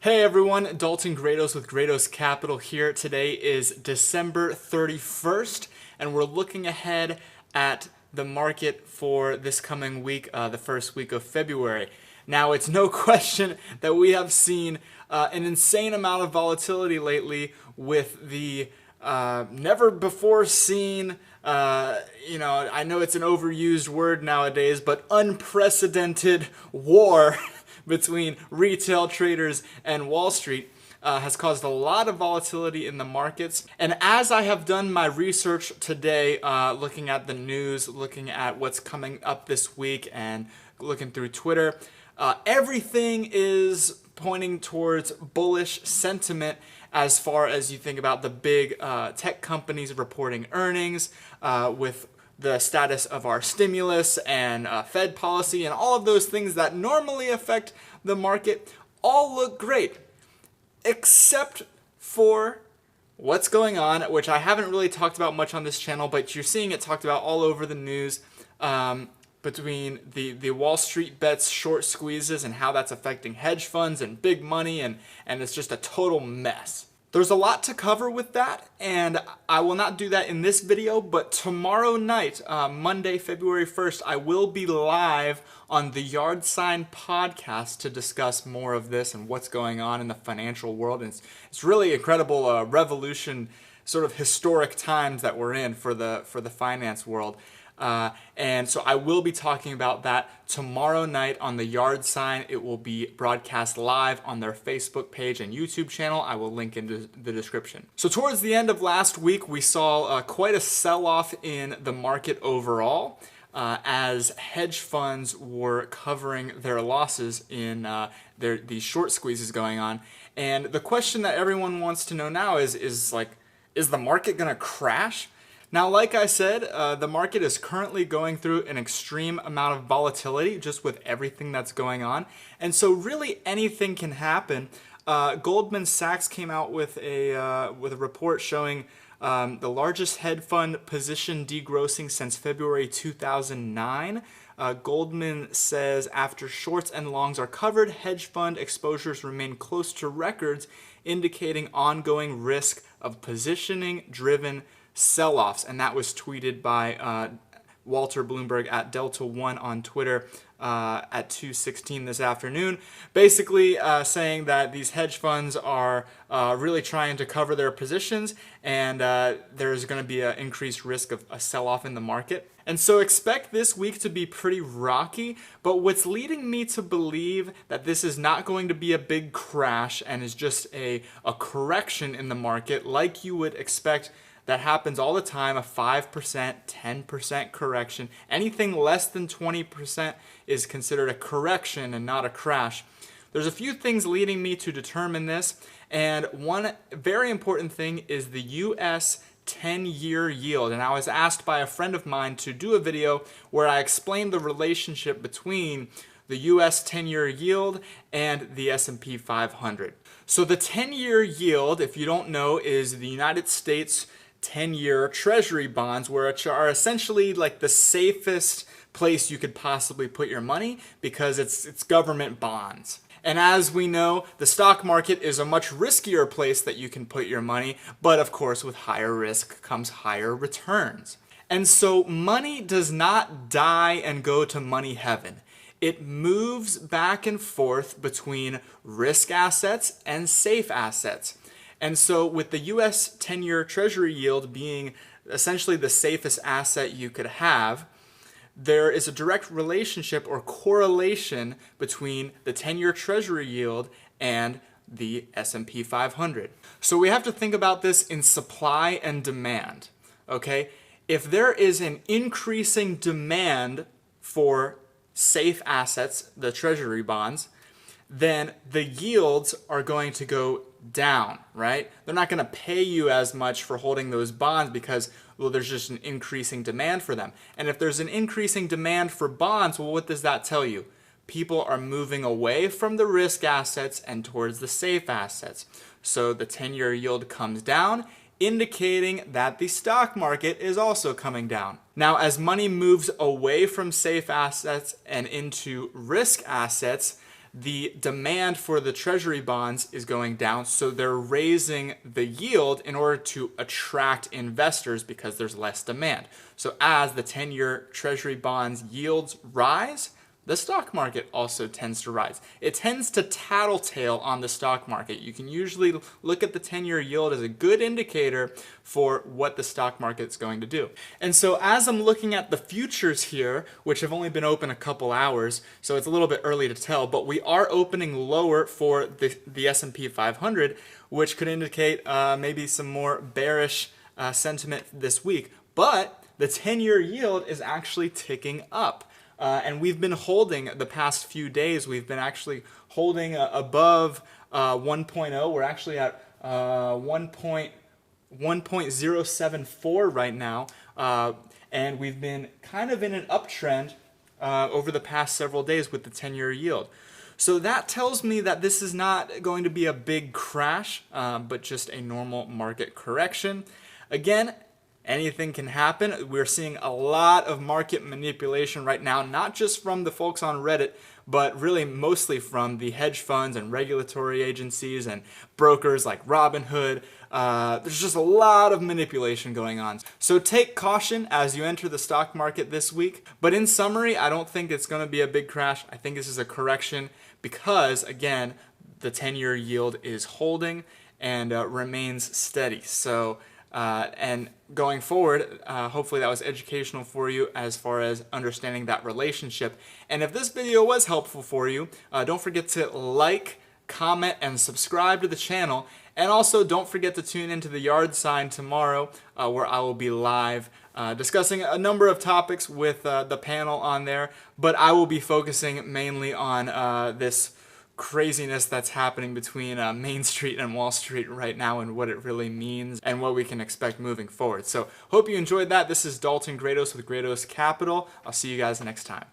Hey everyone, Dalton Grados with Grados Capital here. Today is December 31st, and we're looking ahead at the market for this coming week, the first week of February. Now, it's no question that we have seen an insane amount of volatility lately with the never before seen, I know it's an overused word nowadays, but unprecedented war between retail traders and Wall Street has caused a lot of volatility in the markets. And as I have done my research today, looking at the news, looking at what's coming up this week, and looking through Twitter, everything is pointing towards bullish sentiment as far as you think about the big tech companies reporting earnings, with the status of our stimulus and Fed policy and all of those things that normally affect the market all look great, except for what's going on, which I haven't really talked about much on this channel, but you're seeing it talked about all over the news, between the Wall Street bets short squeezes and how that's affecting hedge funds and big money, and it's just a total mess. There's a lot to cover with that, and I will not do that in this video, but tomorrow night, Monday, February 1st, I will be live on the Yard Sign podcast to discuss more of this and what's going on in the financial world. And it's really incredible revolution, sort of historic times that we're in for the finance world. And so I will be talking about that tomorrow night on the Yard Sign. It will be broadcast live on their Facebook page and YouTube channel. I will link in the description. So towards the end of last week, we saw quite a sell-off in the market overall, as hedge funds were covering their losses in these short squeezes going on. And the question that everyone wants to know now is the market going to crash? Now, like I said, the market is currently going through an extreme amount of volatility just with everything that's going on. And so really anything can happen. Goldman Sachs came out with a report showing the largest hedge fund position degrossing since February 2009. Goldman says after shorts and longs are covered, hedge fund exposures remain close to records, indicating ongoing risk of positioning-driven sell-offs. And that was tweeted by Walter Bloomberg at Delta One on Twitter at 2:16 this afternoon, basically saying that these hedge funds are really trying to cover their positions, and there's going to be an increased risk of a sell-off in the market. And so expect this week to be pretty rocky, but what's leading me to believe that this is not going to be a big crash and is just a correction in the market like you would expect. That happens all the time, a 5%, 10% correction. Anything less than 20% is considered a correction and not a crash. There's a few things leading me to determine this, and one very important thing is the US 10-year yield. And I was asked by a friend of mine to do a video where I explained the relationship between the US 10-year yield and the S&P 500. So the 10-year yield, if you don't know, is the United States 10-year treasury bonds, which are essentially like the safest place you could possibly put your money because it's government bonds. And as we know, the stock market is a much riskier place that you can put your money, but of course with higher risk comes higher returns. And so money does not die and go to money heaven. It moves back and forth between risk assets and safe assets. And so with the US 10-year treasury yield being essentially the safest asset you could have, there is a direct relationship or correlation between the 10-year treasury yield and the S&P 500. So we have to think about this in supply and demand, okay? If there is an increasing demand for safe assets, the treasury bonds, then the yields are going to go down, right? They're not going to pay you as much for holding those bonds because, well, there's just an increasing demand for them. And if there's an increasing demand for bonds, well, what does that tell you? People are moving away from the risk assets and towards the safe assets. So the 10-year yield comes down, indicating that the stock market is also coming down. Now, as money moves away from safe assets and into risk assets, the demand for the treasury bonds is going down, so they're raising the yield in order to attract investors because there's less demand. So as the 10-year treasury bonds yields rise, the stock market also tends to rise. It tends to tattletale on the stock market. You can usually look at the 10-year yield as a good indicator for what the stock market's going to do. And so as I'm looking at the futures here, which have only been open a couple hours, so it's a little bit early to tell, but we are opening lower for the S&P 500, which could indicate maybe some more bearish sentiment this week. But the 10-year yield is actually ticking up. And we've been holding the past few days. We've been actually holding above 1.0. We're actually at 1.074 right now. And we've been kind of in an uptrend over the past several days with the 10-year yield. So that tells me that this is not going to be a big crash, but just a normal market correction. Again, anything can happen. We're seeing a lot of market manipulation right now, not just from the folks on Reddit, but really mostly from the hedge funds and regulatory agencies and brokers like Robinhood. There's just a lot of manipulation going on. So take caution as you enter the stock market this week. But in summary, I don't think it's going to be a big crash. I think this is a correction because, again, the 10-year yield is holding and remains steady. So and going forward, hopefully that was educational for you as far as understanding that relationship. And if this video was helpful for you, don't forget to like, comment, and subscribe to the channel. And also don't forget to tune into the Yard Sign tomorrow, where I will be live discussing a number of topics with the panel on there. But I will be focusing mainly on this craziness that's happening between Main Street and Wall Street right now and what it really means and what we can expect moving forward. So hope you enjoyed that. This is Dalton Grados with Grados Capital. I'll see you guys next time.